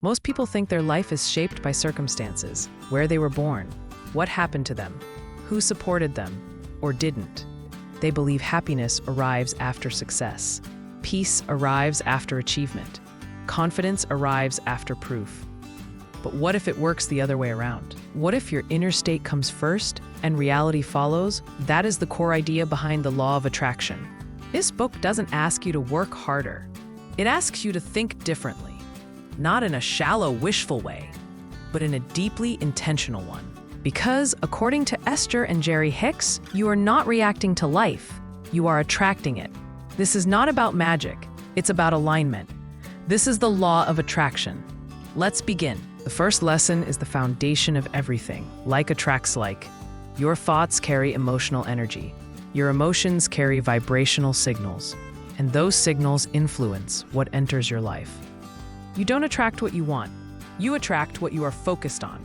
Most people think their life is shaped by circumstances, where they were born, what happened to them, who supported them, or didn't. They believe happiness arrives after success. Peace arrives after achievement. Confidence arrives after proof. But what if it works the other way around? What if your inner state comes first and reality follows? That is the core idea behind the law of attraction. This book doesn't ask you to work harder. It asks you to think differently. Not in a shallow, wishful way, but in a deeply intentional one. Because, according to Esther and Jerry Hicks, you are not reacting to life, you are attracting it. This is not about magic, it's about alignment. This is the law of attraction. Let's begin. The first lesson is the foundation of everything. Like attracts like. Your thoughts carry emotional energy. Your emotions carry vibrational signals, and those signals influence what enters your life. You don't attract what you want. You attract what you are focused on.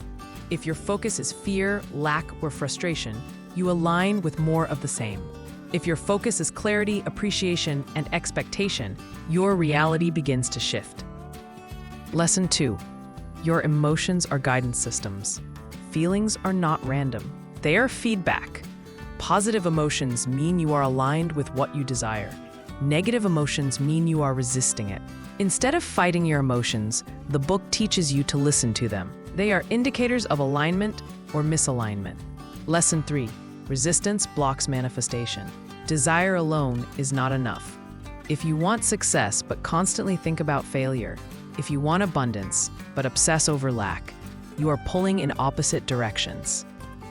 If your focus is fear, lack, or frustration, you align with more of the same. If your focus is clarity, appreciation, and expectation, your reality begins to shift. Lesson 2. Your emotions are guidance systems. Feelings are not random. They are feedback. Positive emotions mean you are aligned with what you desire. Negative emotions mean you are resisting it. Instead of fighting your emotions, the book teaches you to listen to them. They are indicators of alignment or misalignment. Lesson 3. Resistance blocks manifestation. Desire alone is not enough. If you want success but constantly think about failure, if you want abundance but obsess over lack, you are pulling in opposite directions.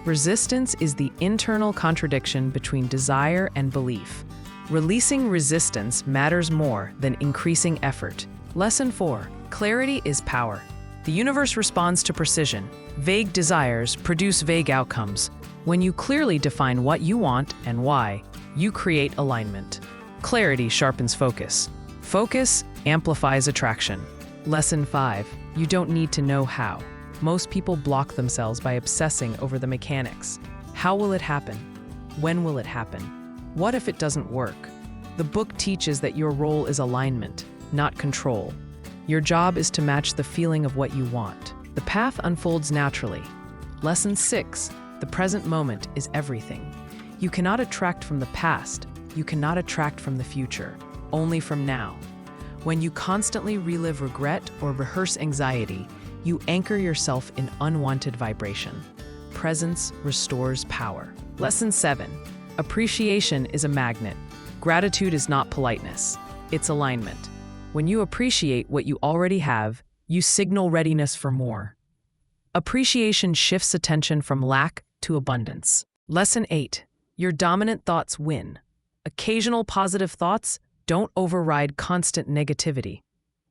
Resistance is the internal contradiction between desire and belief. Releasing resistance matters more than increasing effort. Lesson 4. Clarity is power. The universe responds to precision. Vague desires produce vague outcomes. When you clearly define what you want and why, you create alignment. Clarity sharpens focus. Focus amplifies attraction. Lesson 5. You don't need to know how. Most people block themselves by obsessing over the mechanics. How will it happen? When will it happen? What if it doesn't work? The book teaches that your role is alignment, not control. Your job is to match the feeling of what you want. The path unfolds naturally. Lesson 6. The present moment is everything. You cannot attract from the past. You cannot attract from the future. Only from now. When you constantly relive regret or rehearse anxiety, you anchor yourself in unwanted vibration. Presence restores power. Lesson 7. Appreciation is a magnet. Gratitude is not politeness. It's alignment. When you appreciate what you already have, you signal readiness for more. Appreciation shifts attention from lack to abundance. Lesson 8. Your dominant thoughts win. Occasional positive thoughts don't override constant negativity.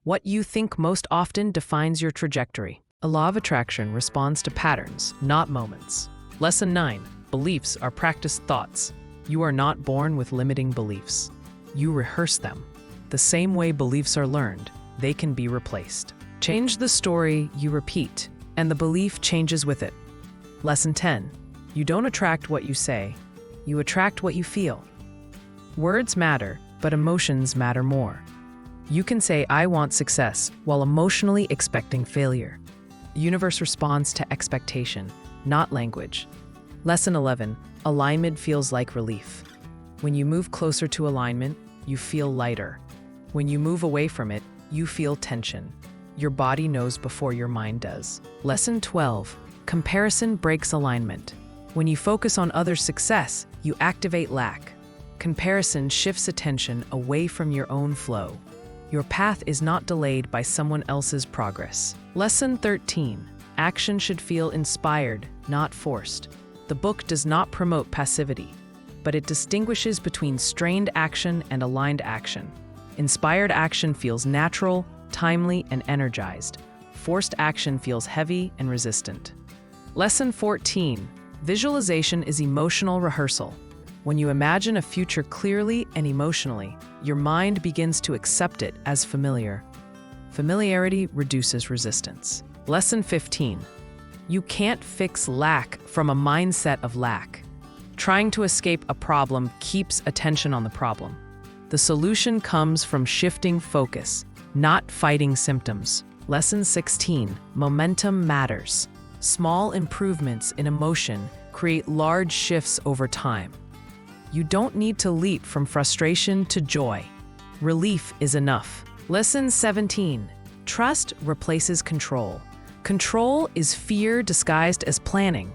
What you think most often defines your trajectory. A law of attraction responds to patterns, not moments. Lesson 9. Beliefs are practiced thoughts. You are not born with limiting beliefs. You rehearse them. The same way beliefs are learned, they can be replaced. Change the story you repeat, and the belief changes with it. Lesson 10. You don't attract what you say. You attract what you feel. Words matter, but emotions matter more. You can say, "I want success," while emotionally expecting failure. The universe responds to expectation, not language. Lesson 11. Alignment feels like relief. When you move closer to alignment, you feel lighter. When you move away from it, you feel tension. Your body knows before your mind does. Lesson 12. Comparison breaks alignment. When you focus on others' success, you activate lack. Comparison shifts attention away from your own flow. Your path is not delayed by someone else's progress. Lesson 13. Action should feel inspired, not forced. The book does not promote passivity, but it distinguishes between strained action and aligned action. Inspired action feels natural, timely, and energized. Forced action feels heavy and resistant. Lesson 14. Visualization is emotional rehearsal. When you imagine a future clearly and emotionally, your mind begins to accept it as familiar. Familiarity reduces resistance. Lesson 15. You can't fix lack from a mindset of lack. Trying to escape a problem keeps attention on the problem. The solution comes from shifting focus, not fighting symptoms. Lesson 16, momentum matters. Small improvements in emotion create large shifts over time. You don't need to leap from frustration to joy. Relief is enough. Lesson 17, trust replaces control. Control is fear disguised as planning.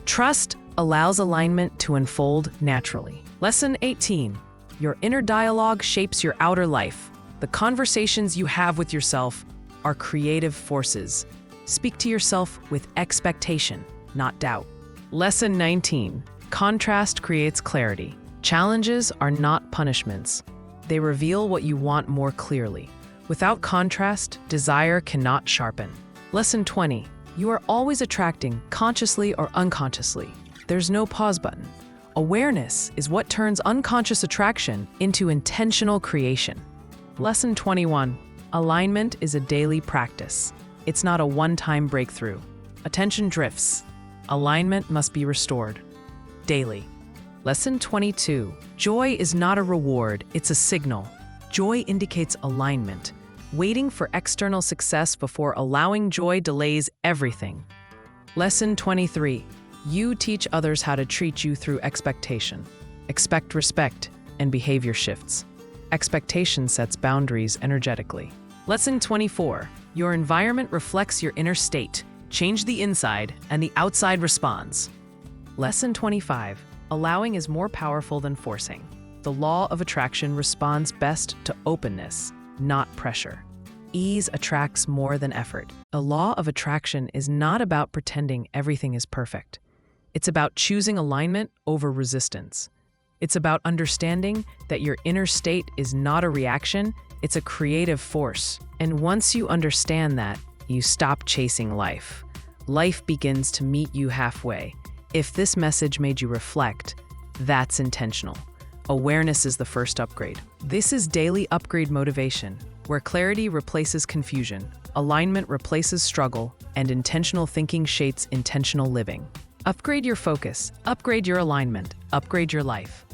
Trust allows alignment to unfold naturally. Lesson 18, your inner dialogue shapes your outer life. The conversations you have with yourself are creative forces. Speak to yourself with expectation, not doubt. Lesson 19, contrast creates clarity. Challenges are not punishments. They reveal what you want more clearly. Without contrast, desire cannot sharpen. Lesson 20, you are always attracting, consciously or unconsciously. There's no pause button. Awareness is what turns unconscious attraction into intentional creation. Lesson 21, alignment is a daily practice. It's not a one-time breakthrough. Attention drifts. Alignment must be restored daily. Lesson 22, joy is not a reward, it's a signal. Joy indicates alignment. Waiting for external success before allowing joy delays everything. Lesson 23, you teach others how to treat you through expectation. Expect respect and behavior shifts. Expectation sets boundaries energetically. Lesson 24, your environment reflects your inner state. Change the inside and the outside responds. Lesson 25, allowing is more powerful than forcing. The law of attraction responds best to openness, not pressure. Ease attracts more than effort. A law of attraction is not about pretending everything is perfect. It's about choosing alignment over resistance. It's about understanding that your inner state is not a reaction, it's a creative force. And once you understand that, you stop chasing life. Life begins to meet you halfway. If this message made you reflect, that's intentional. Awareness is the first upgrade. This is Daily Upgrade Motivation, where clarity replaces confusion, alignment replaces struggle, and intentional thinking shapes intentional living. Upgrade your focus, upgrade your alignment, upgrade your life.